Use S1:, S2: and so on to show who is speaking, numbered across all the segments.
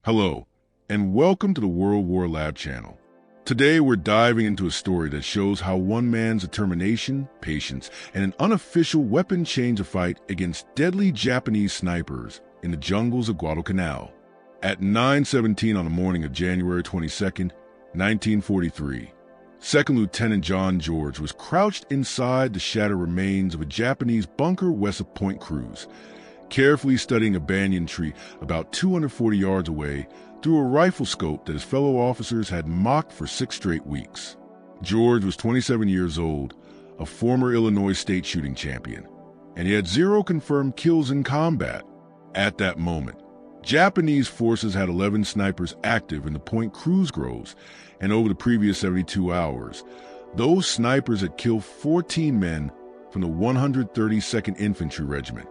S1: Hello, and welcome to the World War Lab channel. Today we're diving into a story that shows how one man's determination, patience, and an unofficial weapon changed a fight against deadly Japanese snipers in the jungles of Guadalcanal. At 9:17 on the morning of January 22nd, 1943, Second Lieutenant John George was crouched inside the shattered remains of a Japanese bunker west of Point Cruz, carefully studying a banyan tree about 240 yards away through a rifle scope that his fellow officers had mocked for 6 straight weeks. George was 27 years old, a former Illinois state shooting champion, and he had 0 confirmed kills in combat. At that moment, Japanese forces had 11 snipers active in the Point Cruz groves, and over the previous 72 hours, those snipers had killed 14 men from the 132nd Infantry Regiment.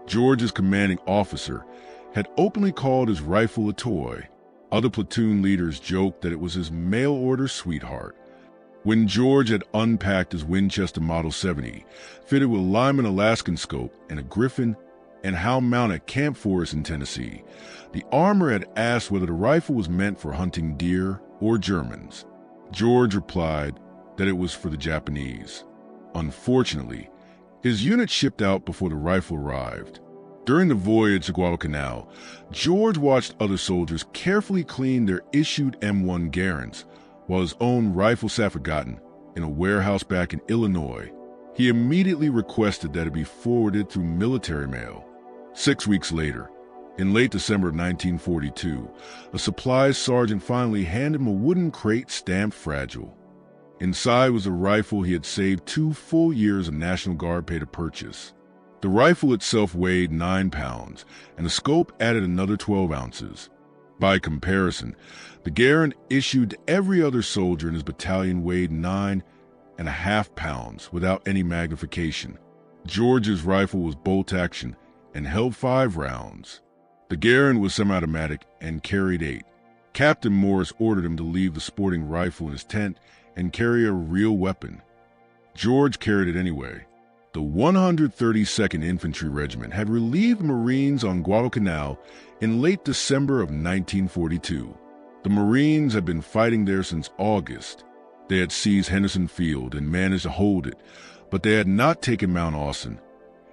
S1: George's commanding officer had openly called his rifle a toy. Other platoon leaders joked that it was his mail-order sweetheart. When George had unpacked his Winchester Model 70, fitted with Lyman Alaskan scope and a Griffin and Howe mount at Camp Forest in Tennessee, the armor had asked whether the rifle was meant for hunting deer or Germans. George replied that it was for the Japanese. Unfortunately, his unit shipped out before the rifle arrived. During the voyage to Guadalcanal, George watched other soldiers carefully clean their issued M1 Garands, while his own rifle sat forgotten in a warehouse back in Illinois. He immediately requested that it be forwarded through military mail. 6 weeks later, in late December of 1942, a supplies sergeant finally handed him a wooden crate stamped fragile. Inside was a rifle he had saved 2 full years of National Guard pay to purchase. The rifle itself weighed 9 pounds, and the scope added another 12 ounces. By comparison, the Garand issued to every other soldier in his battalion weighed 9.5 pounds without any magnification. George's rifle was bolt action and held 5 rounds. The Garand was semi-automatic and carried 8. Captain Morris ordered him to leave the sporting rifle in his tent and carry a real weapon. George carried it anyway. The 132nd Infantry Regiment had relieved Marines on Guadalcanal in late December of 1942. The Marines had been fighting there since August. They had seized Henderson Field and managed to hold it, but they had not taken Mount Austin,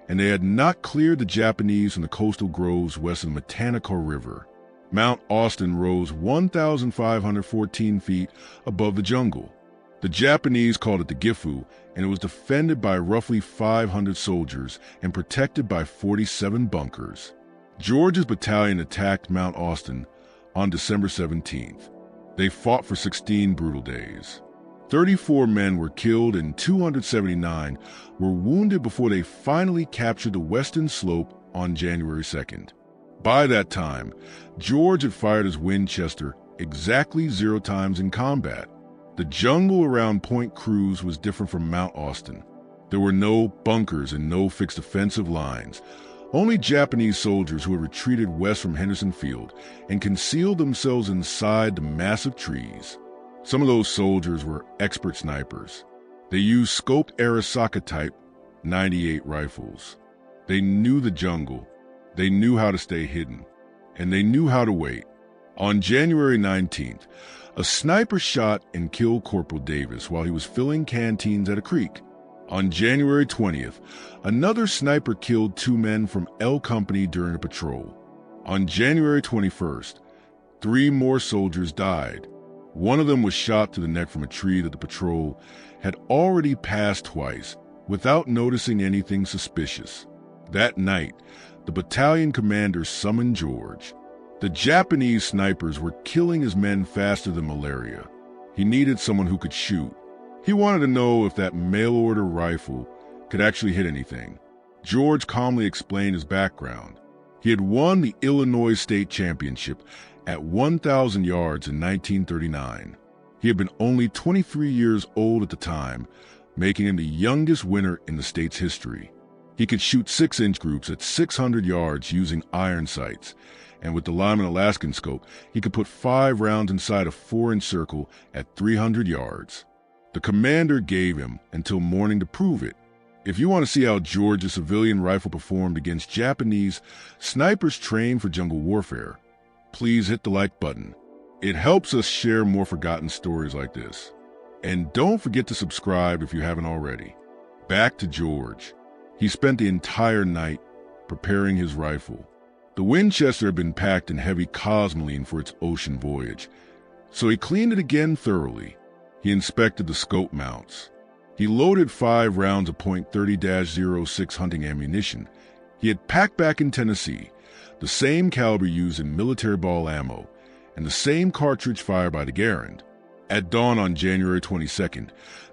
S1: and they had not cleared the Japanese from the coastal groves west of the Matanico River. Mount Austin rose 1,514 feet above the jungle. The Japanese called it the Gifu, and it was defended by roughly 500 soldiers and protected by 47 bunkers. George's battalion attacked Mount Austin on December 17th. They fought for 16 brutal days. 34 men were killed and 279 were wounded before they finally captured the western slope on January 2nd. By that time, George had fired his Winchester exactly 0 times in combat. The jungle around Point Cruz was different from Mount Austin. There were no bunkers and no fixed defensive lines. Only Japanese soldiers who had retreated west from Henderson Field and concealed themselves inside the massive trees. Some of those soldiers were expert snipers. They used scoped Arisaka type 98 rifles. They knew the jungle. They knew how to stay hidden. And they knew how to wait. On January 19th, a sniper shot and killed Corporal Davis while he was filling canteens at a creek. On January 20th, another sniper killed 2 men from L Company during a patrol. On January 21st, 3 more soldiers died. One of them was shot to the neck from a tree that the patrol had already passed twice without noticing anything suspicious. That night, the battalion commander summoned George. The Japanese snipers were killing his men faster than malaria. He needed someone who could shoot. He wanted to know if that mail-order rifle could actually hit anything. George calmly explained his background. He had won the Illinois State Championship at 1,000 yards in 1939. He had been only 23 years old at the time, making him the youngest winner in the state's history. He could shoot 6-inch groups at 600 yards using iron sights, and with the Lyman Alaskan scope, he could put 5 rounds inside a 4-inch circle at 300 yards. The commander gave him until morning to prove it. If you want to see how George's civilian rifle performed against Japanese snipers trained for jungle warfare, please hit the like button. It helps us share more forgotten stories like this. And don't forget to subscribe if you haven't already. Back to George. He spent the entire night preparing his rifle. The Winchester had been packed in heavy cosmoline for its ocean voyage, so he cleaned it again thoroughly. He inspected the scope mounts. He loaded 5 rounds of .30-06 hunting ammunition he had packed back in Tennessee, the same caliber used in military ball ammo, and the same cartridge fired by the Garand. At dawn on January 22nd,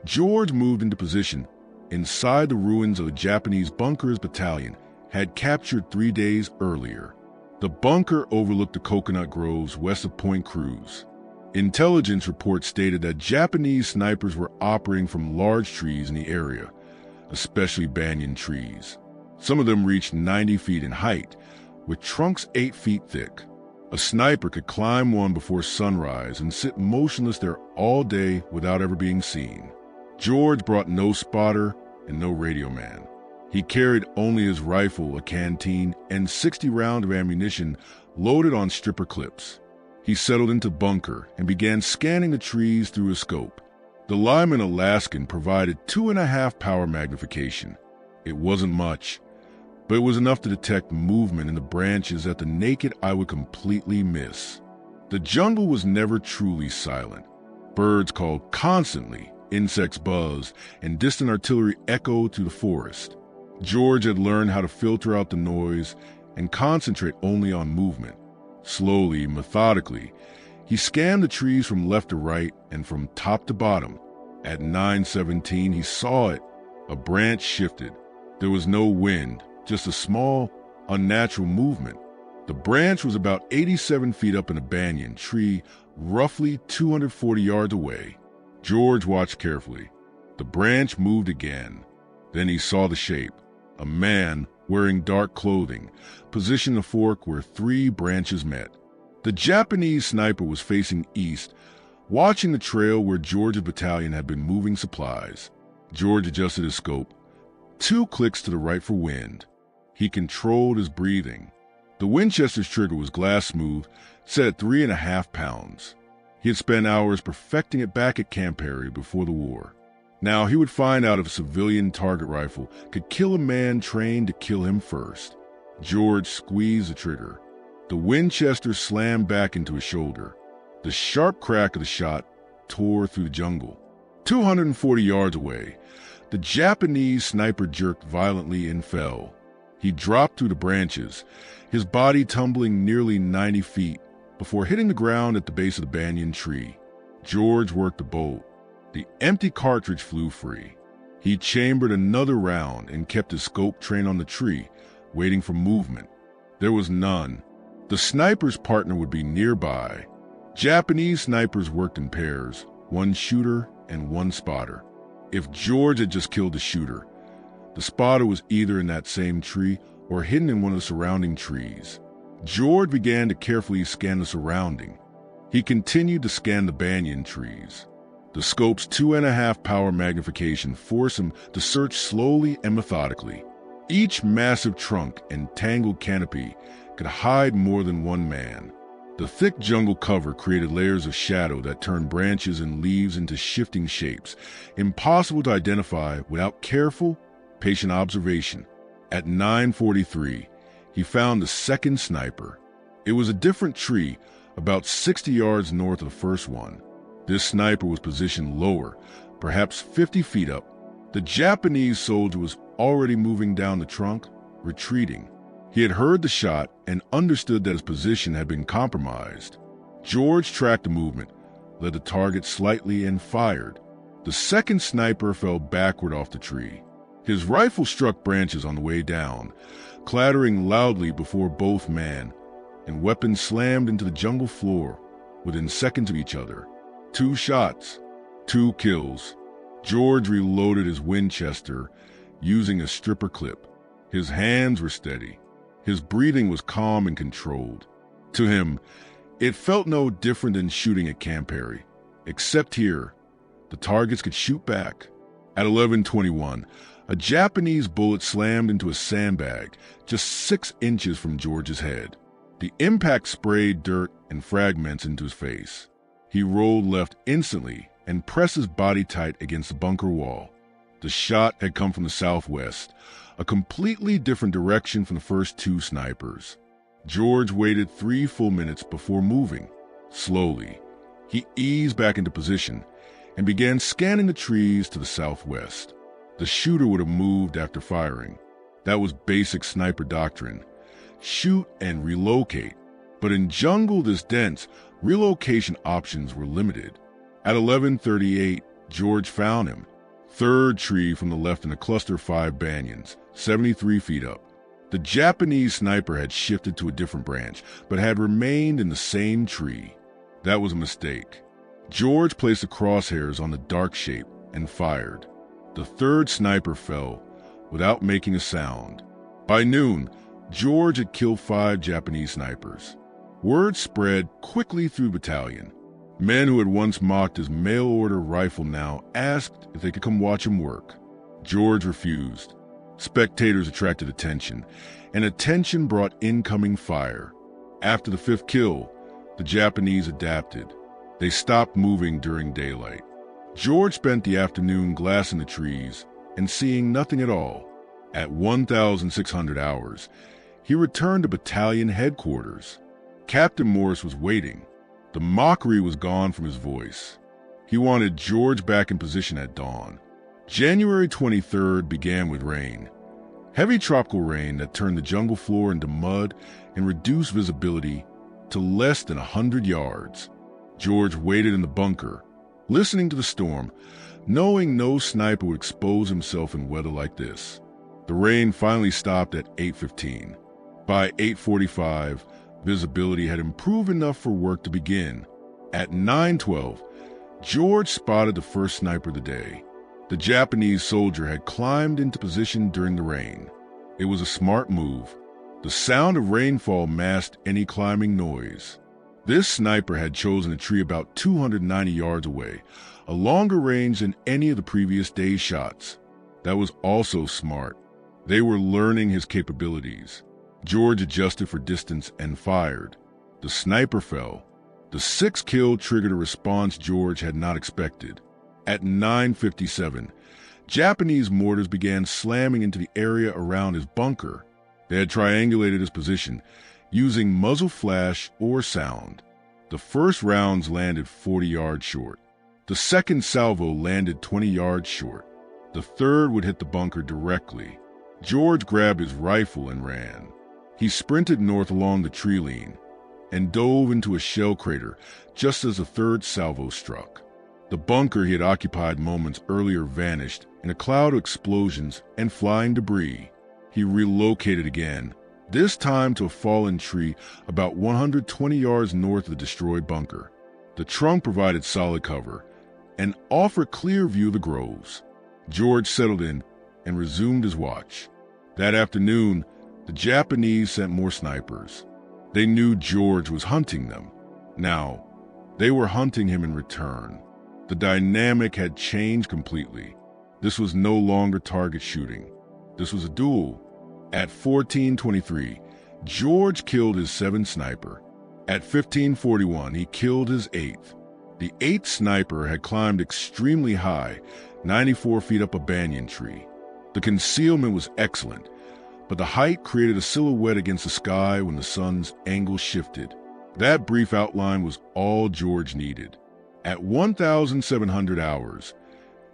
S1: George moved into position inside the ruins of the Japanese bunker his battalion had captured 3 days earlier. The bunker overlooked the coconut groves west of Point Cruz. Intelligence reports stated that Japanese snipers were operating from large trees in the area, especially banyan trees. Some of them reached 90 feet in height, with trunks 8 feet thick. A sniper could climb one before sunrise and sit motionless there all day without ever being seen. George brought no spotter and no radio man. He carried only his rifle, a canteen, and 60 rounds of ammunition loaded on stripper clips. He settled into bunker and began scanning the trees through a scope. The Lyman Alaskan provided 2.5 power magnification. It wasn't much, but it was enough to detect movement in the branches that the naked eye would completely miss. The jungle was never truly silent. Birds called constantly, insects buzzed, and distant artillery echoed through the forest. George had learned how to filter out the noise and concentrate only on movement. Slowly, methodically, he scanned the trees from left to right and from top to bottom. At 9:17, he saw it. A branch shifted. There was no wind, just a small, unnatural movement. The branch was about 87 feet up in a banyan tree, roughly 240 yards away. George watched carefully. The branch moved again. Then he saw the shape. A man, wearing dark clothing, positioned a fork where 3 branches met. The Japanese sniper was facing east, watching the trail where George's battalion had been moving supplies. George adjusted his scope. 2 clicks to the right for wind. He controlled his breathing. The Winchester's trigger was glass smooth, set at 3.5 pounds. He had spent hours perfecting it back at Camp Perry before the war. Now he would find out if a civilian target rifle could kill a man trained to kill him first. George squeezed the trigger. The Winchester slammed back into his shoulder. The sharp crack of the shot tore through the jungle. 240 yards away, the Japanese sniper jerked violently and fell. He dropped through the branches, his body tumbling nearly 90 feet before hitting the ground at the base of the banyan tree. George worked the bolt. The empty cartridge flew free. He chambered another round and kept his scope trained on the tree, waiting for movement. There was none. The sniper's partner would be nearby. Japanese snipers worked in pairs, 1 shooter and 1 spotter. If George had just killed the shooter, the spotter was either in that same tree or hidden in one of the surrounding trees. George began to carefully scan the surrounding. He continued to scan the banyan trees. The scope's 2.5 power magnification forced him to search slowly and methodically. Each massive trunk and tangled canopy could hide more than 1 man. The thick jungle cover created layers of shadow that turned branches and leaves into shifting shapes, impossible to identify without careful, patient observation. At 9:43, he found the second sniper. It was a different tree, about 60 yards north of the first one. This sniper was positioned lower, perhaps 50 feet up. The Japanese soldier was already moving down the trunk, retreating. He had heard the shot and understood that his position had been compromised. George tracked the movement, led the target slightly, and fired. The second sniper fell backward off the tree. His rifle struck branches on the way down, clattering loudly before both man, and weapons slammed into the jungle floor within seconds of each other. 2 shots, 2 kills. George reloaded his Winchester using a stripper clip. His hands were steady. His breathing was calm and controlled. To him, it felt no different than shooting at Camp Perry, except here, the targets could shoot back. At 11:21, a Japanese bullet slammed into a sandbag just 6 inches from George's head. The impact sprayed dirt and fragments into his face. He rolled left instantly and pressed his body tight against the bunker wall. The shot had come from the southwest, a completely different direction from the first two snipers. George waited 3 full minutes before moving. Slowly, he eased back into position and began scanning the trees to the southwest. The shooter would have moved after firing. That was basic sniper doctrine. Shoot and relocate. But in jungle this dense, relocation options were limited. At 11:38, George found him. Third tree from the left in a cluster of 5 banyans, 73 feet up. The Japanese sniper had shifted to a different branch, but had remained in the same tree. That was a mistake. George placed the crosshairs on the dark shape and fired. The third sniper fell without making a sound. By noon, George had killed 5 Japanese snipers. Word spread quickly through the battalion. Men who had once mocked his mail-order rifle now asked if they could come watch him work. George refused. Spectators attracted attention, and attention brought incoming fire. After the 5th kill, the Japanese adapted. They stopped moving during daylight. George spent the afternoon glassing the trees and seeing nothing at all. At 1,600 hours, he returned to battalion headquarters. Captain Morris was waiting. The mockery was gone from his voice. He wanted George back in position at dawn. January 23rd began with rain. Heavy tropical rain that turned the jungle floor into mud and reduced visibility to less than 100 yards. George waited in the bunker, listening to the storm, knowing no sniper would expose himself in weather like this. The rain finally stopped at 8:15. By 8:45, visibility had improved enough for work to begin. At 9:12, George spotted the first sniper of the day. The Japanese soldier had climbed into position during the rain. It was a smart move. The sound of rainfall masked any climbing noise. This sniper had chosen a tree about 290 yards away, a longer range than any of the previous day's shots. That was also smart. They were learning his capabilities. George adjusted for distance and fired. The sniper fell. The 6th kill triggered a response George had not expected. At 9:57, Japanese mortars began slamming into the area around his bunker. They had triangulated his position, using muzzle flash or sound. The first rounds landed 40 yards short. The second salvo landed 20 yards short. The third would hit the bunker directly. George grabbed his rifle and ran. He sprinted north along the tree line and dove into a shell crater just as the third salvo struck. The bunker he had occupied moments earlier vanished in a cloud of explosions and flying debris. He relocated again, this time to a fallen tree about 120 yards north of the destroyed bunker. The trunk provided solid cover and offered clear view of the groves. George settled in and resumed his watch. That afternoon, the Japanese sent more snipers. They knew George was hunting them. Now, they were hunting him in return. The dynamic had changed completely. This was no longer target shooting. This was a duel. At 14:23, George killed his 7th sniper. At 15:41, he killed his 8th. The 8th sniper had climbed extremely high, 94 feet up a banyan tree. The concealment was excellent, but the height created a silhouette against the sky when the sun's angle shifted. That brief outline was all George needed. At 1,700 hours,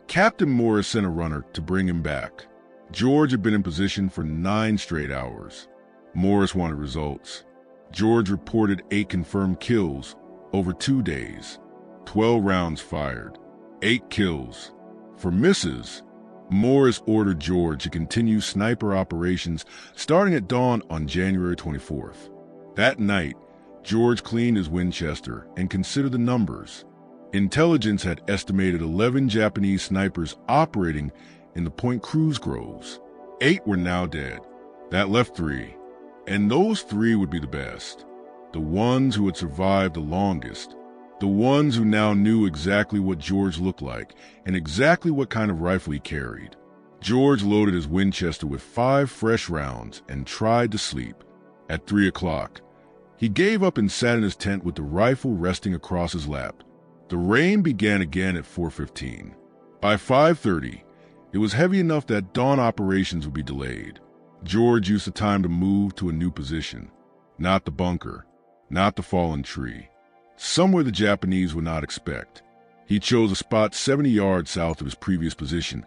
S1: Captain Morris sent a runner to bring him back. George had been in position for 9 straight hours. Morris wanted results. George reported 8 confirmed kills over 2 days, 12 rounds fired, 8 kills. For misses, Morris ordered George to continue sniper operations starting at dawn on January 24th. That night, George cleaned his Winchester and considered the numbers. Intelligence had estimated 11 Japanese snipers operating in the Point Cruz groves. 8 were now dead. That left 3, and those 3 would be the best. The ones who had survived the longest. The ones who now knew exactly what George looked like and exactly what kind of rifle he carried. George loaded his Winchester with 5 fresh rounds and tried to sleep. At 3 o'clock, He gave up and sat in his tent with the rifle resting across his lap. The rain began again at 4:15. By 5:30, it was heavy enough that dawn operations would be delayed. George used the time to move to a new position. Not the bunker, not the fallen tree. Somewhere the Japanese would not expect. He chose a spot 70 yards south of his previous position,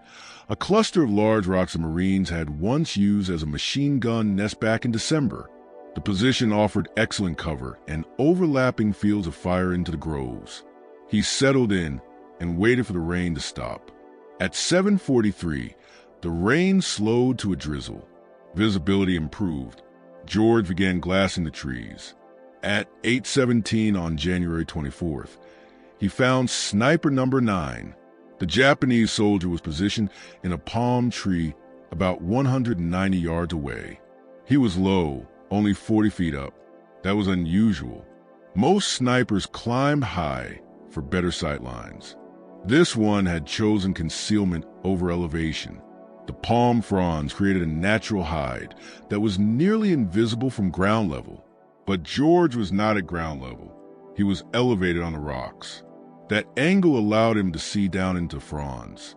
S1: a cluster of large rocks the Marines had once used as a machine gun nest back in December. The position offered excellent cover and overlapping fields of fire into the groves. He settled in and waited for the rain to stop. At 7:43, the rain slowed to a drizzle. Visibility improved. George began glassing the trees. At 8:17 on January 24th, he found sniper number 9. The Japanese soldier was positioned in a palm tree about 190 yards away. He was low, only 40 feet up. That was unusual. Most snipers climbed high for better sight lines. This one had chosen concealment over elevation. The palm fronds created a natural hide that was nearly invisible from ground level. But George was not at ground level. He was elevated on the rocks. That angle allowed him to see down into fronds.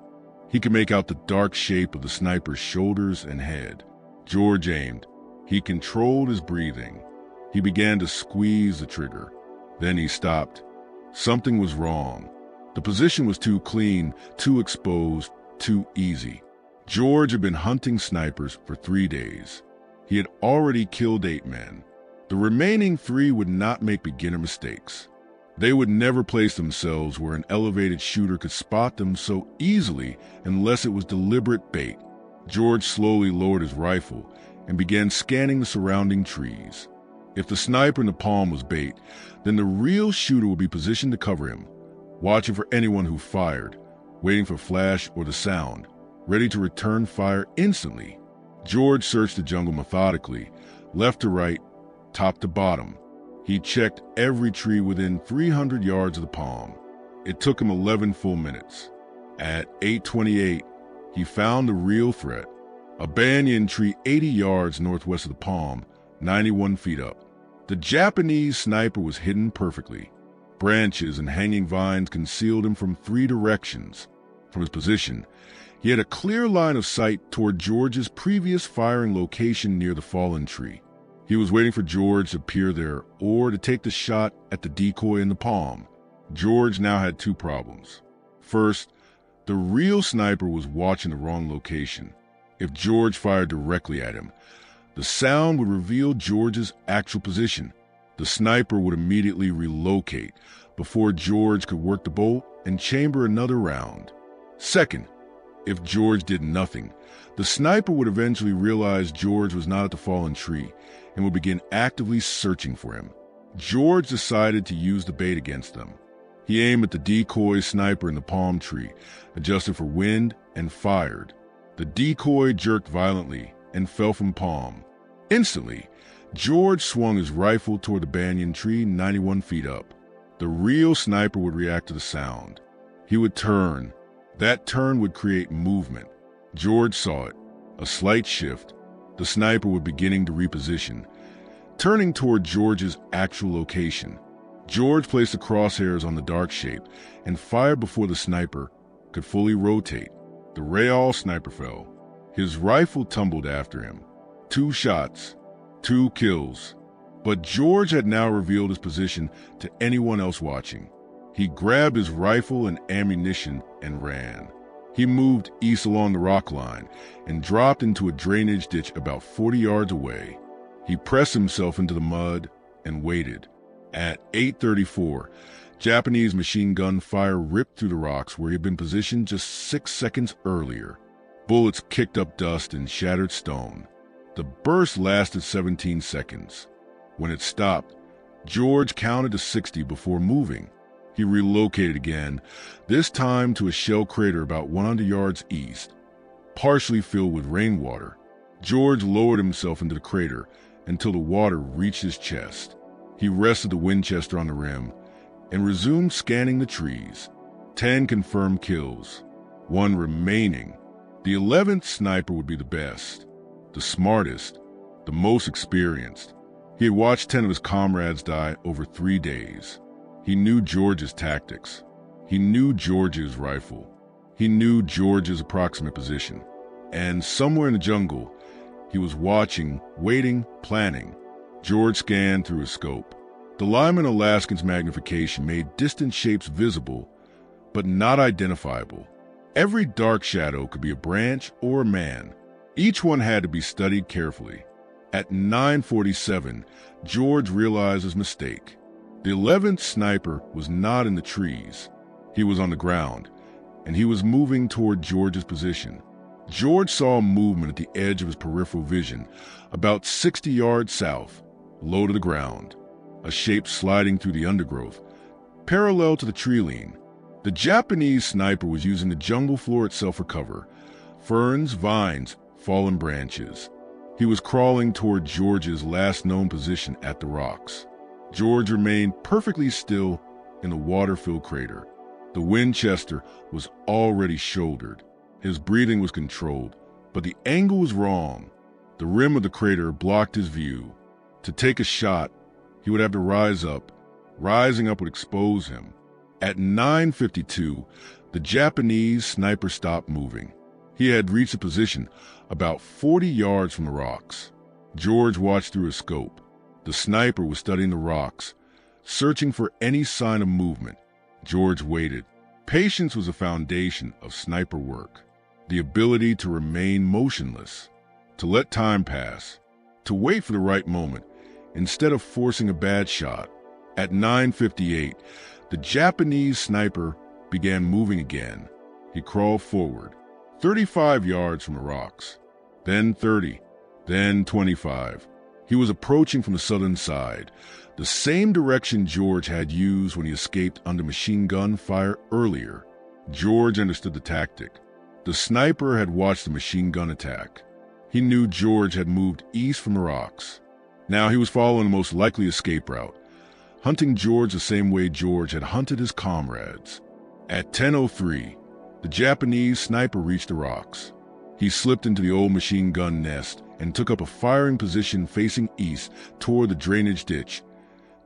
S1: He could make out the dark shape of the sniper's shoulders and head. George aimed. He controlled his breathing. He began to squeeze the trigger. Then he stopped. Something was wrong. The position was too clean, too exposed, too easy. George had been hunting snipers for 3 days. He had already killed 8 men. The remaining 3 would not make beginner mistakes. They would never place themselves where an elevated shooter could spot them so easily unless it was deliberate bait. George slowly lowered his rifle and began scanning the surrounding trees. If the sniper in the palm was bait, then the real shooter would be positioned to cover him, watching for anyone who fired, waiting for flash or the sound, ready to return fire instantly. George searched the jungle methodically, left to right, top to bottom. He checked every tree within 300 yards of the palm. It took him 11 full minutes. At 8:28, he found the real threat, a banyan tree 80 yards northwest of the palm, 91 feet up. The Japanese sniper was hidden perfectly. Branches and hanging vines concealed him from 3 directions. From his position, he had a clear line of sight toward George's previous firing location near the fallen tree. He was waiting for George to appear there or to take the shot at the decoy in the palm. George now had 2 problems. First, the real sniper was watching the wrong location. If George fired directly at him, the sound would reveal George's actual position. The sniper would immediately relocate before George could work the bolt and chamber another round. Second, if George did nothing, the sniper would eventually realize George was not at the fallen tree and would begin actively searching for him. George decided to use the bait against them. He aimed at the decoy sniper in the palm tree, adjusted for wind, and fired. The decoy jerked violently and fell from palm. Instantly, George swung his rifle toward the banyan tree 91 feet up. The real sniper would react to the sound. He would turn. That turn would create movement. George saw it. A slight shift. The sniper was beginning to reposition, turning toward George's actual location. George placed the crosshairs on the dark shape and fired before the sniper could fully rotate. The Real sniper fell. His rifle tumbled after him. 2 shots, 2 kills. But George had now revealed his position to anyone else watching. He grabbed his rifle and ammunition and ran. He moved east along the rock line and dropped into a drainage ditch about 40 yards away. He pressed himself into the mud and waited. At 8:34, Japanese machine gun fire ripped through the rocks where he had been positioned just 6 seconds earlier. Bullets kicked up dust and shattered stone. The burst lasted 17 seconds. When it stopped, George counted to 60 before moving. He relocated again, this time to a shell crater about 100 yards east, partially filled with rainwater. George lowered himself into the crater until the water reached his chest. He rested the Winchester on the rim and resumed scanning the trees. 10 confirmed kills, 1 remaining. The 11th sniper would be the best, the smartest, the most experienced. He had watched 10 of his comrades die over 3 days. He knew George's tactics. He knew George's rifle. He knew George's approximate position. And somewhere in the jungle, he was watching, waiting, planning. George scanned through his scope. The Lyman Alaskan's magnification made distant shapes visible, but not identifiable. Every dark shadow could be a branch or a man. Each one had to be studied carefully. At 9:47, George realized his mistake. The 11th sniper was not in the trees. He was on the ground, and he was moving toward George's position. George saw movement at the edge of his peripheral vision, about 60 yards south, low to the ground, a shape sliding through the undergrowth, parallel to the tree line. The Japanese sniper was using the jungle floor itself for cover, ferns, vines, fallen branches. He was crawling toward George's last known position at the rocks. George remained perfectly still in the water-filled crater. The Winchester was already shouldered. His breathing was controlled, but the angle was wrong. The rim of the crater blocked his view. To take a shot, he would have to rise up. Rising up would expose him. At 9:52, the Japanese sniper stopped moving. He had reached a position about 40 yards from the rocks. George watched through his scope. The sniper was studying the rocks, searching for any sign of movement. George waited. Patience was the foundation of sniper work. The ability to remain motionless, to let time pass, to wait for the right moment, instead of forcing a bad shot. At 9:58, the Japanese sniper began moving again. He crawled forward, 35 yards from the rocks, then 30, then 25. He was approaching from the southern side, the same direction George had used when he escaped under machine gun fire earlier. George understood the tactic. The sniper had watched the machine gun attack. He knew George had moved east from the rocks. Now he was following the most likely escape route, hunting George the same way George had hunted his comrades. At 10:03, the Japanese sniper reached the rocks. He slipped into the old machine gun nest and took up a firing position facing east toward the drainage ditch,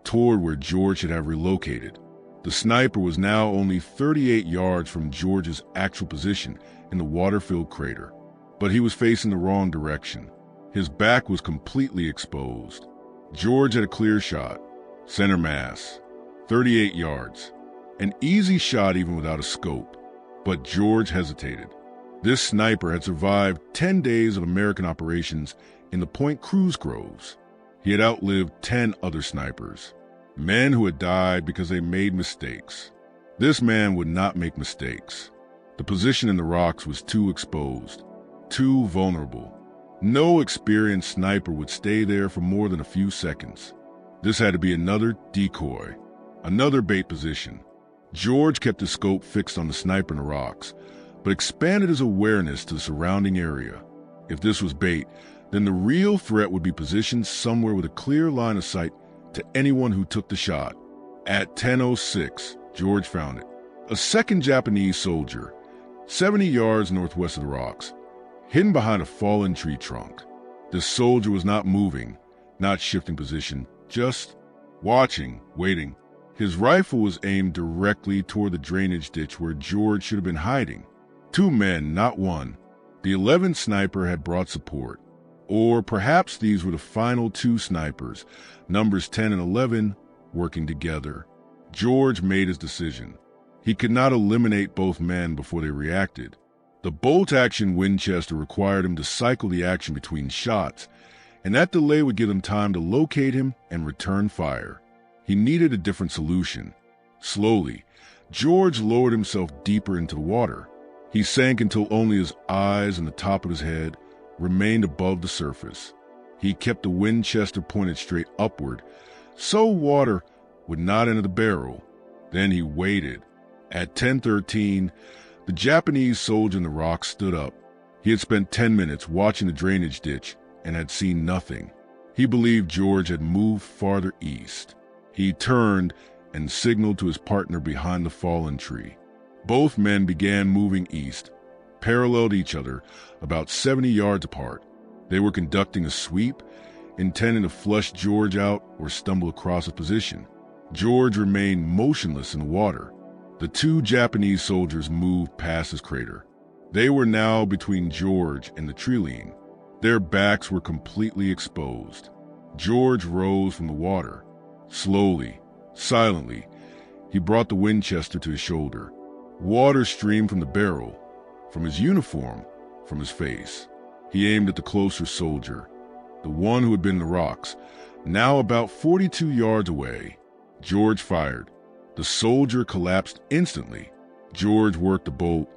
S1: toward where George should have relocated. The sniper was now only 38 yards from George's actual position in the water-filled crater, but he was facing the wrong direction. His back was completely exposed. George had a clear shot, center mass, 38 yards, an easy shot even without a scope, but George hesitated. This sniper had survived 10 days of American operations in the Point Cruz groves. He had outlived 10 other snipers, men who had died because they made mistakes. This man would not make mistakes. The position in the rocks was too exposed, too vulnerable. No experienced sniper would stay there for more than a few seconds. This had to be another decoy, another bait position. George kept his scope fixed on the sniper in the rocks, but expanded his awareness to the surrounding area. If this was bait, then the real threat would be positioned somewhere with a clear line of sight to anyone who took the shot. At 10:06, George found it. A second Japanese soldier, 70 yards northwest of the rocks, hidden behind a fallen tree trunk. This soldier was not moving, not shifting position, just watching, waiting. His rifle was aimed directly toward the drainage ditch where George should have been hiding. 2 men, not one. The 11th sniper had brought support. Or perhaps these were the final 2 snipers, numbers 10 and 11, working together. George made his decision. He could not eliminate both men before they reacted. The bolt-action Winchester required him to cycle the action between shots, and that delay would give him time to locate him and return fire. He needed a different solution. Slowly, George lowered himself deeper into the water. He sank until only his eyes and the top of his head remained above the surface. He kept the Winchester pointed straight upward, so water would not enter the barrel. Then he waited. At 10:13, the Japanese soldier in the rock stood up. He had spent 10 minutes watching the drainage ditch and had seen nothing. He believed George had moved farther east. He turned and signaled to his partner behind the fallen tree. Both men began moving east, parallel to each other, about 70 yards apart. They were conducting a sweep, intending to flush George out or stumble across his position. George remained motionless in the water. The two Japanese soldiers moved past his crater. They were now between George and the trilene. Their backs were completely exposed. George rose from the water. Slowly, silently, he brought the Winchester to his shoulder. Water streamed from the barrel, from his uniform, from his face. He aimed at the closer soldier, the one who had been in the rocks, now about 42 yards away. George fired. The soldier collapsed instantly. George worked the bolt,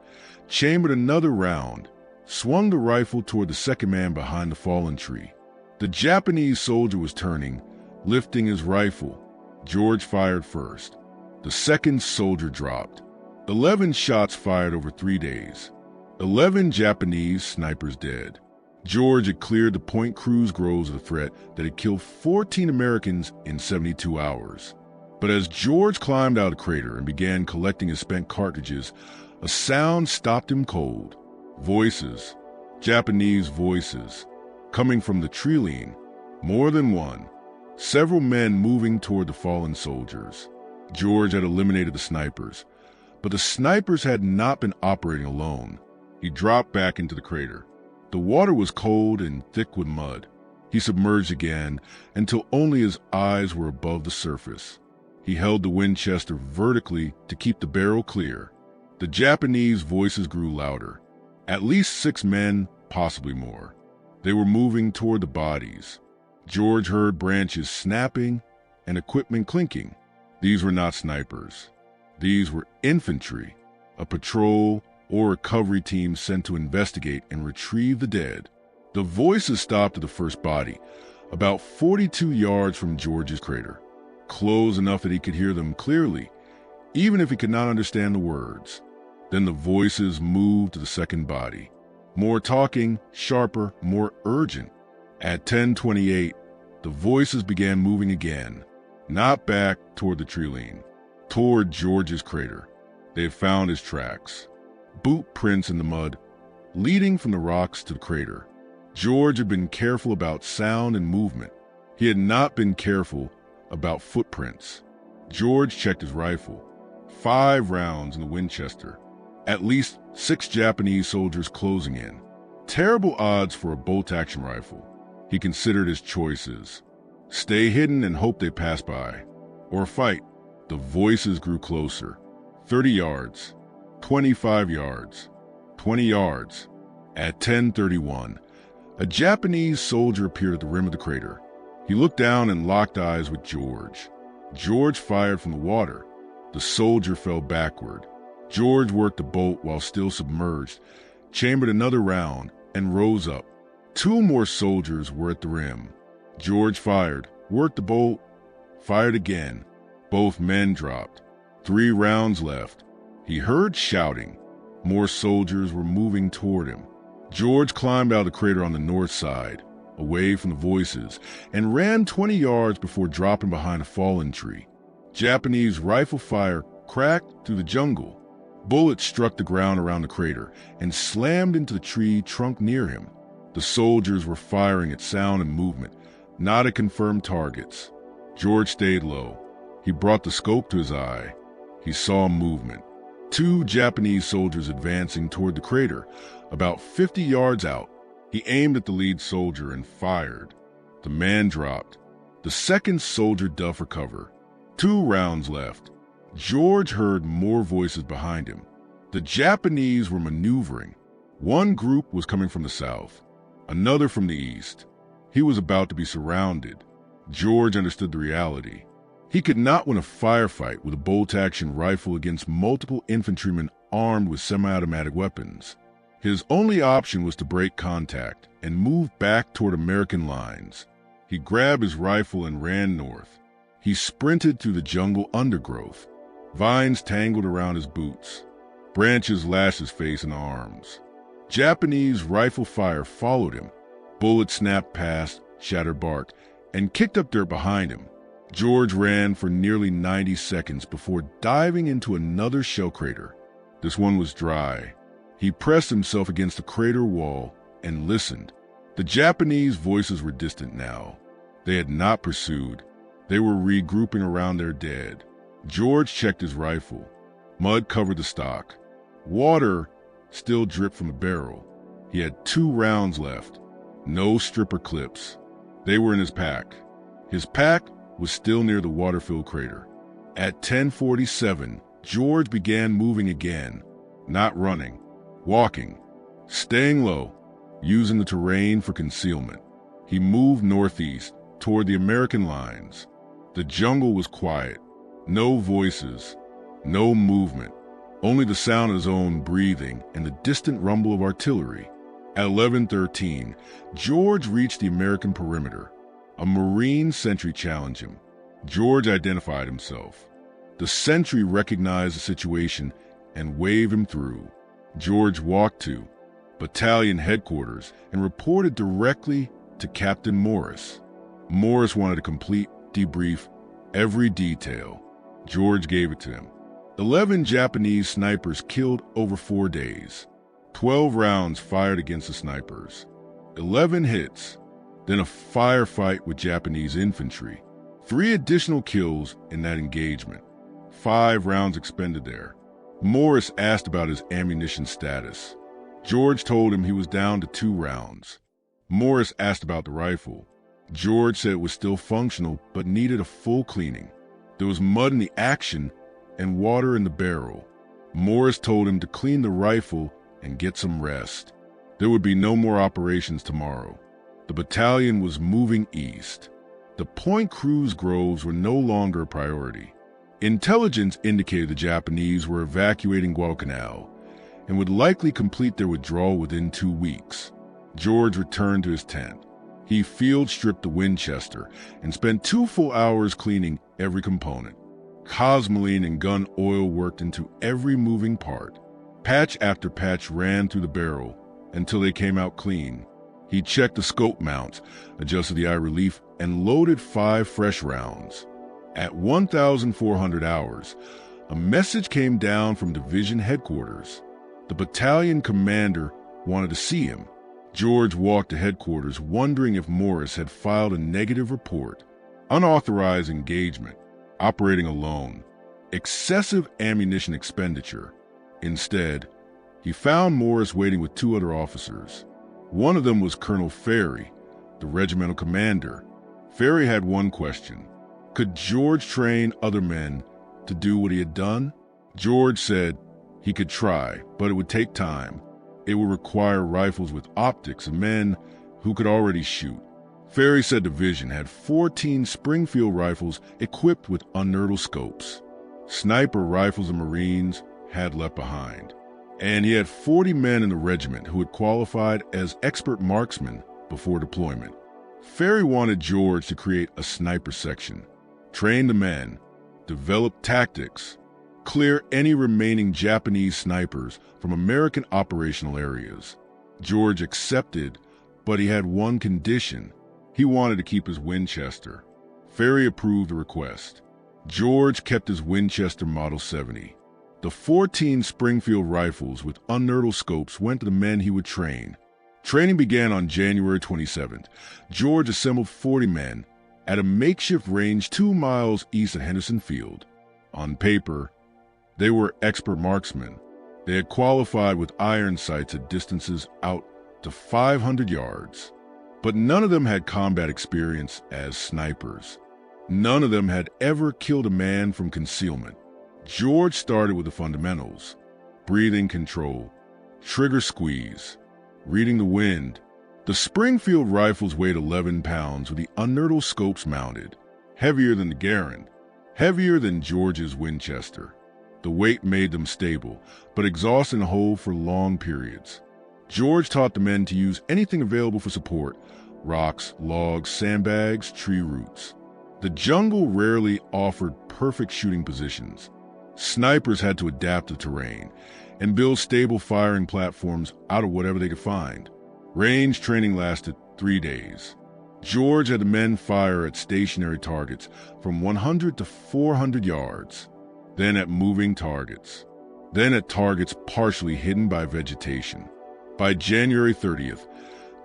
S1: chambered another round, swung the rifle toward the second man behind the fallen tree. The Japanese soldier was turning, lifting his rifle. George fired first. The second soldier dropped. 11 shots fired over 3 days. 11 Japanese snipers dead. George had cleared the Point Cruz groves of the threat that had killed 14 Americans in 72 hours. But as George climbed out of the crater and began collecting his spent cartridges, a sound stopped him cold. Voices, Japanese voices, coming from the trilene, more than one. Several men moving toward the fallen soldiers. George had eliminated the snipers, but the snipers had not been operating alone. He dropped back into the crater. The water was cold and thick with mud. He submerged again until only his eyes were above the surface. He held the Winchester vertically to keep the barrel clear. The Japanese voices grew louder. At least 6 men, possibly more. They were moving toward the bodies. George heard branches snapping and equipment clinking. These were not snipers. These were infantry, a patrol or recovery team sent to investigate and retrieve the dead. The voices stopped at the first body, about 42 yards from George's crater, close enough that he could hear them clearly, even if he could not understand the words. Then the voices moved to the second body. More talking, sharper, more urgent. At 10:28, the voices began moving again, not back toward the trilene, toward George's crater. They had found his tracks, boot prints in the mud, leading from the rocks to the crater. George had been careful about sound and movement. He had not been careful about footprints. George checked his rifle. 5 rounds in the Winchester. At least 6 Japanese soldiers closing in. Terrible odds for a bolt-action rifle. He considered his choices. Stay hidden and hope they pass by. Or fight. The voices grew closer. 30 yards. 25 yards. 20 yards. At 10:31, a Japanese soldier appeared at the rim of the crater. He looked down and locked eyes with George. George fired from the water. The soldier fell backward. George worked the bolt while still submerged, chambered another round, and rose up. 2 more soldiers were at the rim. George fired, worked the bolt, fired again. Both men dropped. 3 rounds left. He heard shouting. More soldiers were moving toward him. George climbed out of the crater on the north side, away from the voices, and ran 20 yards before dropping behind a fallen tree. Japanese rifle fire cracked through the jungle. Bullets struck the ground around the crater and slammed into the tree trunk near him. The soldiers were firing at sound and movement, not at confirmed targets. George stayed low. He brought the scope to his eye. He saw movement. 2 Japanese soldiers advancing toward the crater, about 50 yards out. He aimed at the lead soldier and fired. The man dropped. The second soldier dove for cover. 2 rounds left. George heard more voices behind him. The Japanese were maneuvering. One group was coming from the south, another from the east. He was about to be surrounded. George understood the reality. He could not win a firefight with a bolt-action rifle against multiple infantrymen armed with semi-automatic weapons. His only option was to break contact and move back toward American lines. He grabbed his rifle and ran north. He sprinted through the jungle undergrowth. Vines tangled around his boots. Branches lashed his face and arms. Japanese rifle fire followed him. Bullets snapped past, shattered bark, and kicked up dirt behind him. George ran for nearly 90 seconds before diving into another shell crater. This one was dry. He pressed himself against the crater wall and listened. The Japanese voices were distant now. They had not pursued. They were regrouping around their dead. George checked his rifle. Mud covered the stock. Water still dripped from the barrel. He had 2 rounds left. No stripper clips. They were in his pack. His pack was still near the water-filled crater. At 10:47, George began moving again, not running, walking, staying low, using the terrain for concealment. He moved northeast toward the American lines. The jungle was quiet. No voices, no movement, only the sound of his own breathing and the distant rumble of artillery. At 11:13, George reached the American perimeter. A Marine sentry challenged him. George identified himself. The sentry recognized the situation and waved him through. George walked to battalion headquarters and reported directly to Captain Morris. Morris wanted a complete debrief, every detail. George gave it to him. 11 Japanese snipers killed over 4 days. 12 rounds fired against the snipers. 11 hits. Then a firefight with Japanese infantry. 3 additional kills in that engagement. 5 rounds expended there. Morris asked about his ammunition status. George told him he was down to 2 rounds. Morris asked about the rifle. George said it was still functional but needed a full cleaning. There was mud in the action and water in the barrel. Morris told him to clean the rifle and get some rest. There would be no more operations tomorrow. The battalion was moving east. The Point Cruz groves were no longer a priority. Intelligence indicated the Japanese were evacuating Guadalcanal and would likely complete their withdrawal within 2 weeks. George returned to his tent. He field stripped the Winchester and spent 2 full hours cleaning every component. Cosmoline and gun oil worked into every moving part. Patch after patch ran through the barrel until they came out clean. He checked the scope mounts, adjusted the eye relief, and loaded 5 fresh rounds. At 1,400 hours, a message came down from division headquarters. The battalion commander wanted to see him. George walked to headquarters, wondering if Morris had filed a negative report. Unauthorized engagement, operating alone, excessive ammunition expenditure. Instead, he found Morris waiting with 2 other officers. One of them was Colonel Ferry, the regimental commander. Ferry had one question. Could George train other men to do what he had done? George said he could try, but it would take time. It would require rifles with optics and men who could already shoot. Ferry said the division had 14 Springfield rifles equipped with unertl scopes. Sniper rifles and Marines had left behind. And he had 40 men in the regiment who had qualified as expert marksmen before deployment. Ferry wanted George to create a sniper section, train the men, develop tactics, clear any remaining Japanese snipers from American operational areas. George accepted, but he had one condition. He wanted to keep his Winchester. Ferry approved the request. George kept his Winchester Model 70. The 14 Springfield rifles with unertl scopes went to the men he would train. Training began on January 27th. George assembled 40 men at a makeshift range 2 miles east of Henderson Field. On paper, they were expert marksmen. They had qualified with iron sights at distances out to 500 yards. But none of them had combat experience as snipers. None of them had ever killed a man from concealment. George started with the fundamentals: breathing control, trigger squeeze, reading the wind. The Springfield rifles weighed 11 pounds with the unertl scopes mounted, heavier than the Garand, heavier than George's Winchester. The weight made them stable, but exhausting to hold for long periods. George taught the men to use anything available for support: rocks, logs, sandbags, tree roots. The jungle rarely offered perfect shooting positions. Snipers had to adapt to terrain and build stable firing platforms out of whatever they could find. Range training lasted 3 days. George had the men fire at stationary targets from 100 to 400 yards, then at moving targets, then at targets partially hidden by vegetation. By January 30th,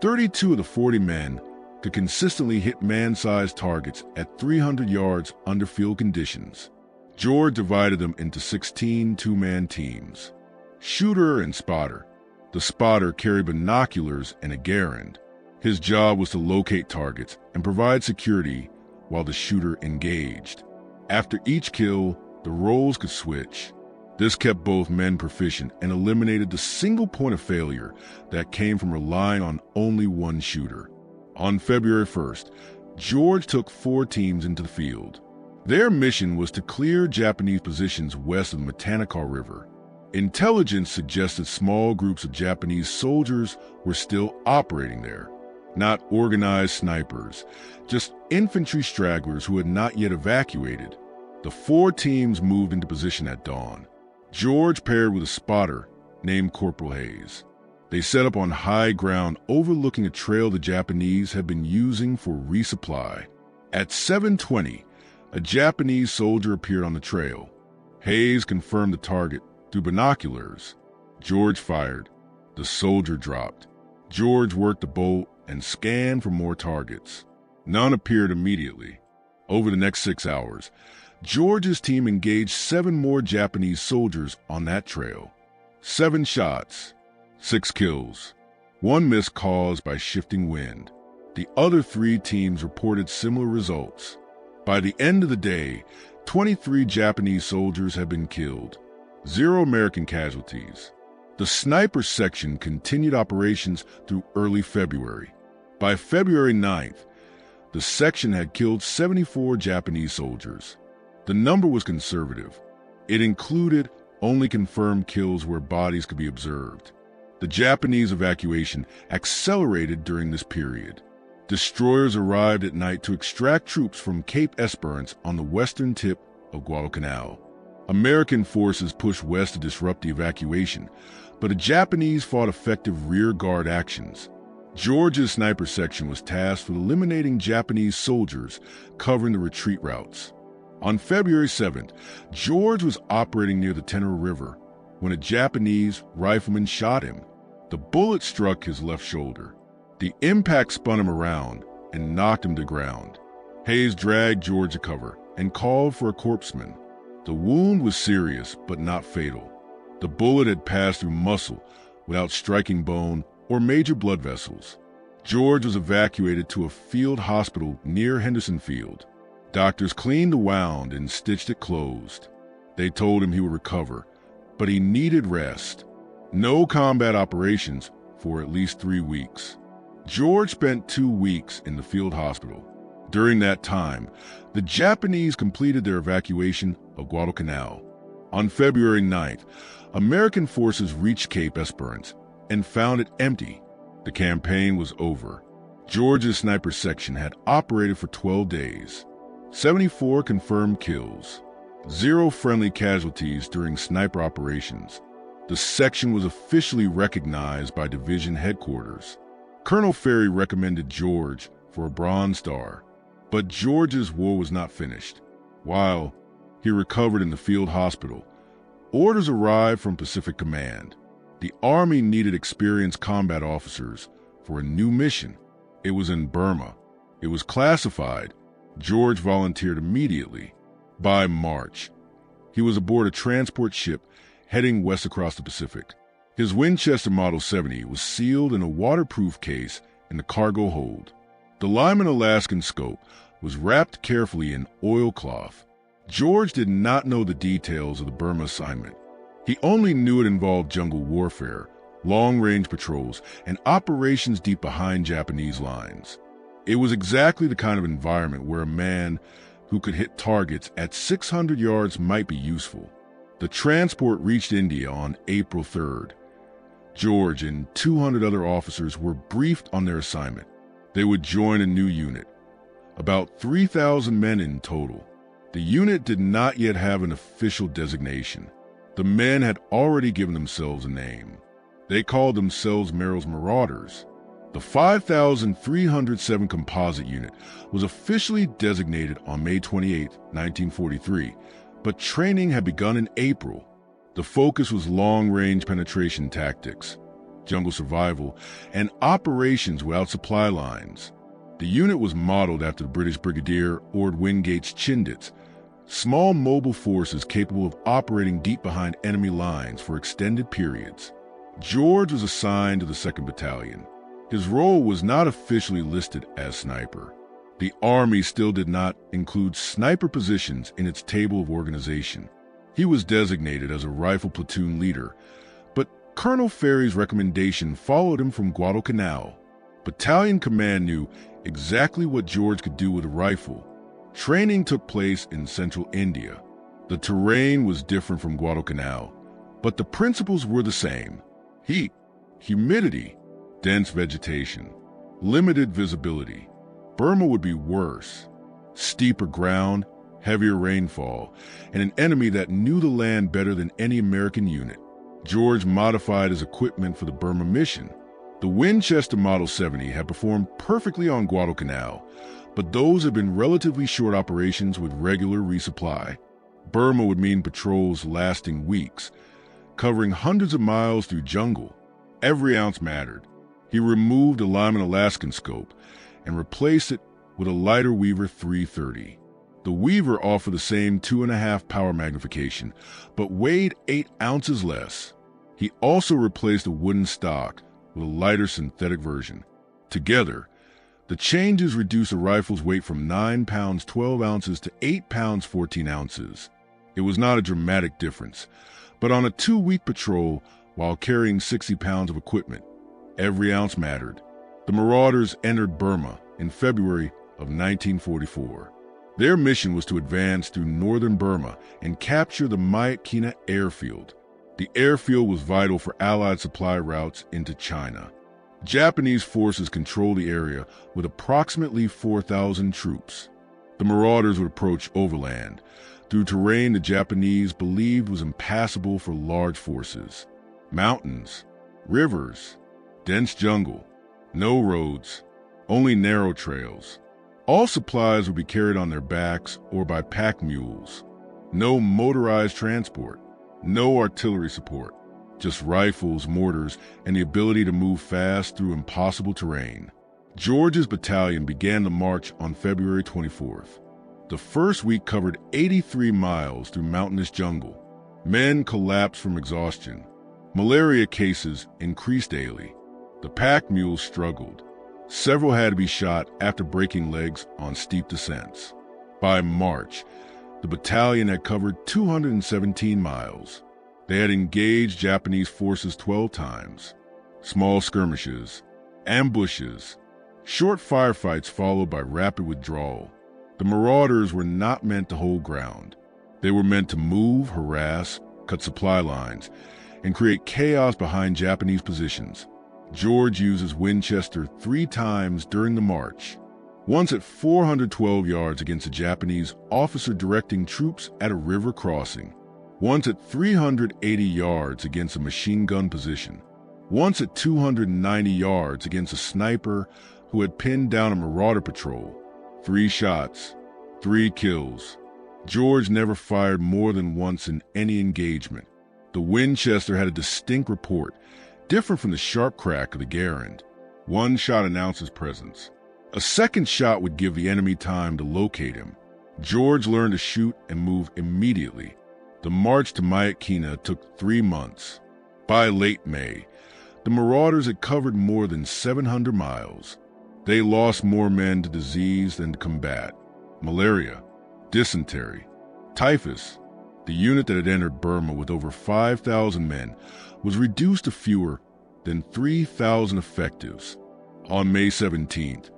S1: 32 of the 40 men could consistently hit man-sized targets at 300 yards under field conditions. George divided them into 16 two-man teams. Shooter and spotter. The spotter carried binoculars and a garand. His job was to locate targets and provide security while the shooter engaged. After each kill, the roles could switch. This kept both men proficient and eliminated the single point of failure that came from relying on only one shooter. On February 1st, George took 4 teams into the field. Their mission was to clear Japanese positions west of the Guadalcanal River. Intelligence suggested small groups of Japanese soldiers were still operating there. Not organized snipers, just infantry stragglers who had not yet evacuated. The 4 teams moved into position at dawn. George paired with a spotter named Corporal Hayes. They set up on high ground overlooking a trail the Japanese had been using for resupply. At 7:20, a Japanese soldier appeared on the trail. Hayes confirmed the target through binoculars. George fired. The soldier dropped. George worked the bolt and scanned for more targets. None appeared immediately. Over the next 6 hours, George's team engaged 7 more Japanese soldiers on that trail. 7 shots, 6 kills. 1 miss caused by shifting wind. The other 3 teams reported similar results. By the end of the day, 23 Japanese soldiers had been killed. 0 American casualties. The sniper section continued operations through early February. By February 9th, the section had killed 74 Japanese soldiers. The number was conservative. It included only confirmed kills where bodies could be observed. The Japanese evacuation accelerated during this period. Destroyers arrived at night to extract troops from Cape Esperance on the western tip of Guadalcanal. American forces pushed west to disrupt the evacuation, but the Japanese fought effective rear guard actions. George's sniper section was tasked with eliminating Japanese soldiers covering the retreat routes. On February 7th, George was operating near the Tenor River when a Japanese rifleman shot him. The bullet struck his left shoulder. The impact spun him around and knocked him to ground. Hayes dragged George to cover and called for a corpsman. The wound was serious but not fatal. The bullet had passed through muscle without striking bone or major blood vessels. George was evacuated to a field hospital near Henderson Field. Doctors cleaned the wound and stitched it closed. They told him he would recover, but he needed rest. No combat operations for at least 3 weeks. George spent 2 weeks in the field hospital. During that time, the Japanese completed their evacuation of Guadalcanal. On February 9th, American forces reached Cape Esperance and found it empty. The campaign was over. George's sniper section had operated for 12 days. 74 confirmed kills. 0 friendly casualties during sniper operations. The section was officially recognized by division headquarters. Colonel Ferry recommended George for a Bronze Star, but George's war was not finished. While he recovered in the field hospital, orders arrived from Pacific Command. The Army needed experienced combat officers for a new mission. It was in Burma. It was classified. George volunteered immediately. By March, he was aboard a transport ship heading west across the Pacific. His Winchester Model 70 was sealed in a waterproof case in the cargo hold. The Lyman Alaskan scope was wrapped carefully in oilcloth. George did not know the details of the Burma assignment. He only knew it involved jungle warfare, long-range patrols, and operations deep behind Japanese lines. It was exactly the kind of environment where a man who could hit targets at 600 yards might be useful. The transport reached India on April 3rd. George and 200 other officers were briefed on their assignment. They would join a new unit, about 3,000 men in total. The unit did not yet have an official designation. The men had already given themselves a name. They called themselves Merrill's Marauders. The 5,307 Composite Unit was officially designated on May 28, 1943, but training had begun in April. The focus was long-range penetration tactics, jungle survival, and operations without supply lines. The unit was modeled after the British Brigadier Ord Wingate's Chindits, small mobile forces capable of operating deep behind enemy lines for extended periods. George was assigned to the 2nd Battalion. His role was not officially listed as sniper. The Army still did not include sniper positions in its table of organization. He was designated as a rifle platoon leader, but Colonel Ferry's recommendation followed him from Guadalcanal. Battalion command knew exactly what George could do with a rifle. Training took place in central India. The terrain was different from Guadalcanal, but the principles were the same. Heat, humidity, dense vegetation, limited visibility. Burma would be worse. Steeper ground, heavier rainfall, and an enemy that knew the land better than any American unit. George modified his equipment for the Burma mission. The Winchester Model 70 had performed perfectly on Guadalcanal, but those had been relatively short operations with regular resupply. Burma would mean patrols lasting weeks, covering hundreds of miles through jungle. Every ounce mattered. He removed the Lyman Alaskan scope and replaced it with a lighter Weaver 330. The Weaver offered the same 2.5 power magnification, but weighed 8 ounces less. He also replaced a wooden stock with a lighter synthetic version. Together, the changes reduced the rifle's weight from 9 pounds 12 ounces to 8 pounds 14 ounces. It was not a dramatic difference, but on a 2-week patrol, while carrying 60 pounds of equipment, every ounce mattered. The Marauders entered Burma in February of 1944. Their mission was to advance through northern Burma and capture the Myitkyina airfield. The airfield was vital for Allied supply routes into China. Japanese forces controlled the area with approximately 4,000 troops. The Marauders would approach overland, through terrain the Japanese believed was impassable for large forces. Mountains, rivers, dense jungle, no roads, only narrow trails. All supplies would be carried on their backs or by pack mules. No motorized transport, no artillery support, just rifles, mortars, and the ability to move fast through impossible terrain. George's battalion began the march on February 24th. The first week covered 83 miles through mountainous jungle. Men collapsed from exhaustion. Malaria cases increased daily. The pack mules struggled. Several had to be shot after breaking legs on steep descents. By March, the battalion had covered 217 miles. They had engaged Japanese forces 12 times. Small skirmishes, ambushes, short firefights followed by rapid withdrawal. The Marauders were not meant to hold ground. They were meant to move, harass, cut supply lines, and create chaos behind Japanese positions. George uses Winchester 3 times during the march. Once at 412 yards against a Japanese officer directing troops at a river crossing. Once at 380 yards against a machine gun position. Once at 290 yards against a sniper who had pinned down a Marauder patrol. 3 shots, 3 kills. George never fired more than once in any engagement. The Winchester had a distinct report, different from the sharp crack of the Garand. 1 shot announced his presence. A second shot would give the enemy time to locate him. George learned to shoot and move immediately. The march to Myitkyina took 3 months. By late May, the Marauders had covered more than 700 miles. They lost more men to disease than to combat. Malaria, dysentery, typhus. The unit that had entered Burma with over 5,000 men was reduced to fewer than 3,000 effectives. On May 17th,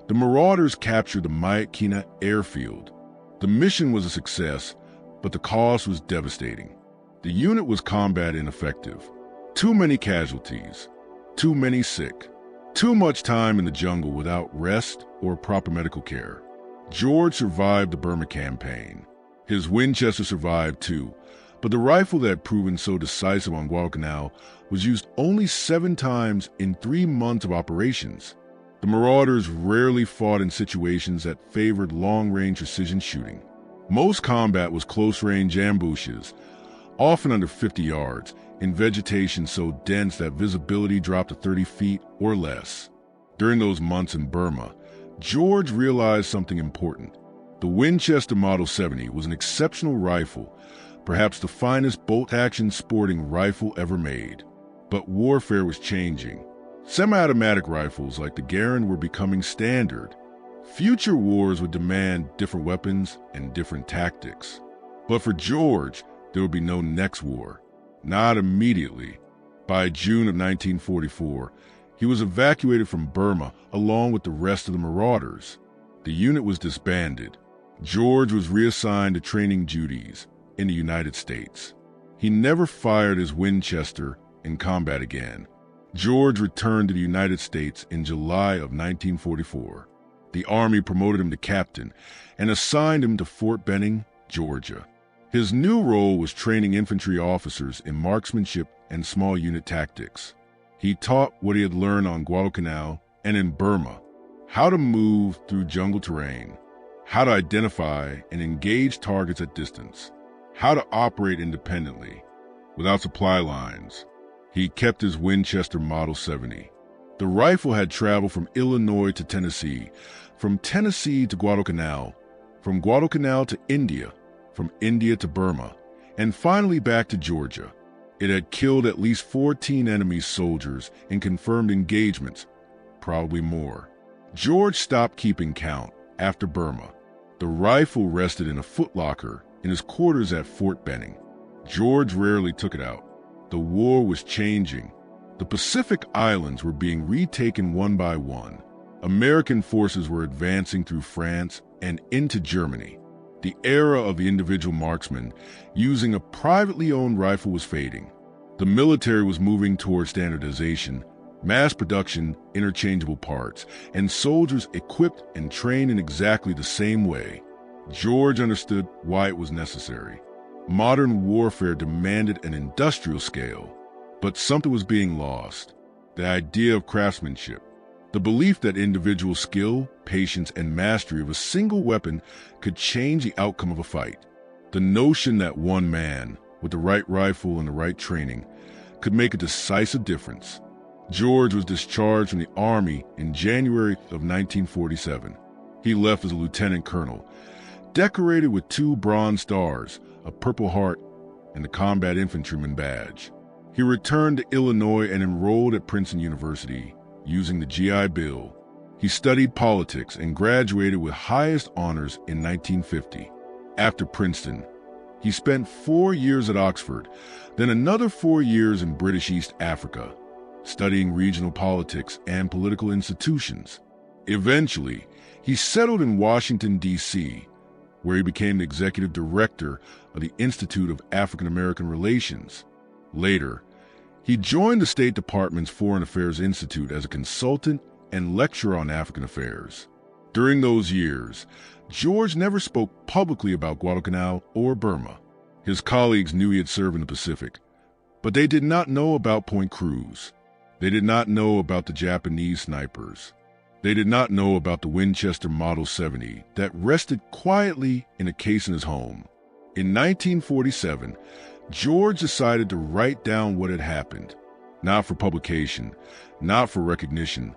S1: the Marauders captured the Myitkyina airfield. The mission was a success, but the cost was devastating. The unit was combat ineffective. Too many casualties, too many sick, too much time in the jungle without rest or proper medical care. George survived the Burma campaign. His Winchester survived too, but the rifle that had proven so decisive on Guadalcanal was used only 7 times in 3 months of operations. The Marauders rarely fought in situations that favored long-range precision shooting. Most combat was close-range ambushes, often under 50 yards, in vegetation so dense that visibility dropped to 30 feet or less. During those months in Burma, George realized something important. The Winchester Model 70 was an exceptional rifle, perhaps the finest bolt-action sporting rifle ever made. But warfare was changing. Semi-automatic rifles like the Garand were becoming standard. Future wars would demand different weapons and different tactics. But for George, there would be no next war. Not immediately. By June of 1944, he was evacuated from Burma along with the rest of the Marauders. The unit was disbanded. George was reassigned to training duties in the United States. He never fired his Winchester in combat again. George returned to the United States in July of 1944. The Army promoted him to captain and assigned him to Fort Benning, Georgia. His new role was training infantry officers in marksmanship and small unit tactics. He taught what he had learned on Guadalcanal and in Burma, how to move through jungle terrain, how to identify and engage targets at distance, how to operate independently, without supply lines. He kept his Winchester Model 70. The rifle had traveled from Illinois to Tennessee, from Tennessee to Guadalcanal, from Guadalcanal to India, from India to Burma, and finally back to Georgia. It had killed at least 14 enemy soldiers in confirmed engagements, probably more. George stopped keeping count after Burma. The rifle rested in a footlocker in his quarters at Fort Benning. George rarely took it out. The war was changing. The Pacific Islands were being retaken one by one. American forces were advancing through France and into Germany. The era of the individual marksman using a privately owned rifle was fading. The military was moving toward standardization, mass production, interchangeable parts, and soldiers equipped and trained in exactly the same way. George understood why it was necessary. Modern warfare demanded an industrial scale, but something was being lost. The idea of craftsmanship. The belief that individual skill, patience, and mastery of a single weapon could change the outcome of a fight. The notion that one man, with the right rifle and the right training, could make a decisive difference. George was discharged from the Army in January of 1947. He left as a lieutenant colonel, decorated with 2 Bronze Stars, a Purple Heart, and the Combat Infantryman Badge. He returned to Illinois and enrolled at Princeton University, using the GI Bill. He studied politics and graduated with highest honors in 1950. After Princeton, he spent 4 years at Oxford, then another 4 years in British East Africa, studying regional politics and political institutions. Eventually, he settled in Washington, D.C., where he became the executive director of the Institute of African American Relations. Later, he joined the State Department's Foreign Affairs Institute as a consultant and lecturer on African affairs. During those years, George never spoke publicly about Guadalcanal or Burma. His colleagues knew he had served in the Pacific, but they did not know about Point Cruz. They did not know about the Japanese snipers. They did not know about the Winchester Model 70 that rested quietly in a case in his home. In 1947, George decided to write down what had happened, not for publication, not for recognition,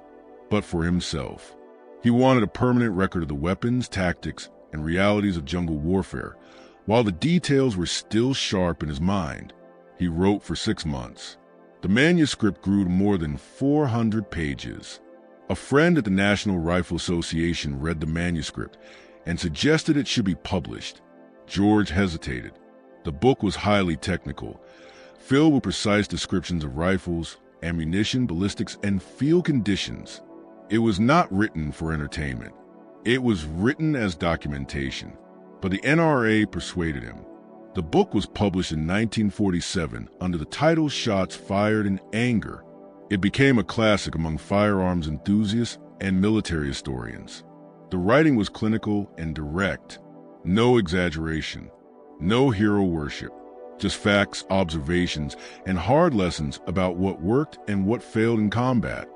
S1: but for himself. He wanted a permanent record of the weapons, tactics, and realities of jungle warfare, while the details were still sharp in his mind. He wrote for 6 months. The manuscript grew to more than 400 pages. A friend at the National Rifle Association read the manuscript and suggested it should be published. George hesitated. The book was highly technical, filled with precise descriptions of rifles, ammunition, ballistics, and field conditions. It was not written for entertainment. It was written as documentation. But the NRA persuaded him. The book was published in 1947 under the title Shots Fired in Anger. It became a classic among firearms enthusiasts and military historians. The writing was clinical and direct. No exaggeration. No hero worship, just facts, observations, and hard lessons about what worked and what failed in combat.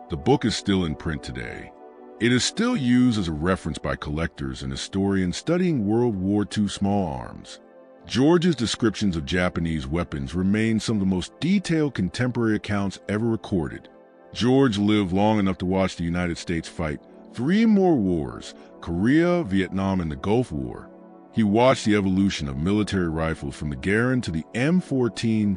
S1: The book is still in print today. It is still used as a reference by collectors and historians studying World War II small arms. George's descriptions of Japanese weapons remain some of the most detailed contemporary accounts ever recorded. George lived long enough to watch the United States fight 3 more wars: Korea, Vietnam, and the Gulf War. He watched the evolution of military rifles from the Garand to the M14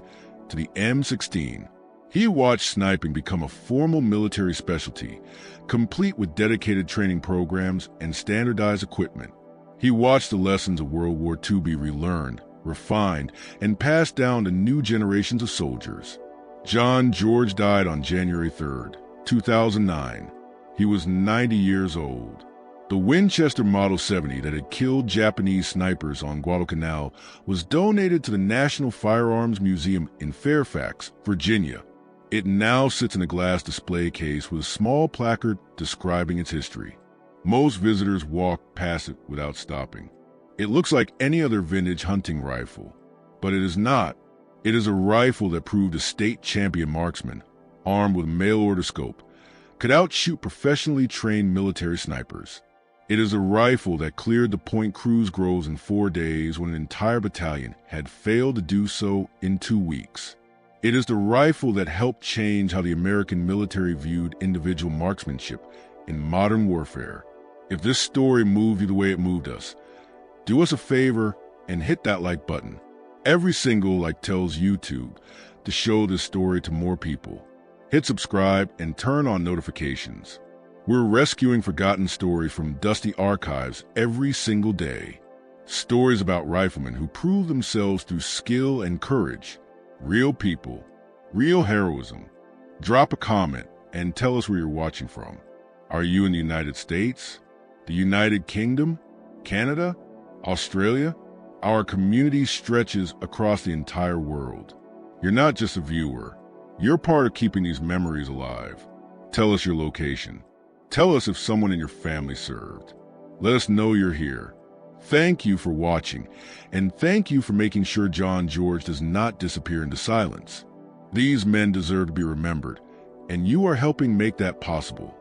S1: to the M16. He watched sniping become a formal military specialty, complete with dedicated training programs and standardized equipment. He watched the lessons of World War II be relearned, refined, and passed down to new generations of soldiers. John George died on January 3, 2009. He was 90 years old. The Winchester Model 70 that had killed Japanese snipers on Guadalcanal was donated to the National Firearms Museum in Fairfax, Virginia. It now sits in a glass display case with a small placard describing its history. Most visitors walk past it without stopping. It looks like any other vintage hunting rifle, but it is not. It is a rifle that proved a state champion marksman, armed with a mail-order scope, could outshoot professionally trained military snipers. It is a rifle that cleared the Point Cruz groves in 4 days when an entire battalion had failed to do so in 2 weeks. It is the rifle that helped change how the American military viewed individual marksmanship in modern warfare. If this story moved you the way it moved us, do us a favor and hit that like button. Every single like tells YouTube to show this story to more people. Hit subscribe and turn on notifications. We're rescuing forgotten stories from dusty archives every single day. Stories about riflemen who prove themselves through skill and courage. Real people, real heroism. Drop a comment and tell us where you're watching from. Are you in the United States, the United Kingdom, Canada, Australia? Our community stretches across the entire world. You're not just a viewer. You're part of keeping these memories alive. Tell us your location. Tell us if someone in your family served. Let us know you're here. Thank you for watching, and thank you for making sure John George does not disappear into silence. These men deserve to be remembered, and you are helping make that possible.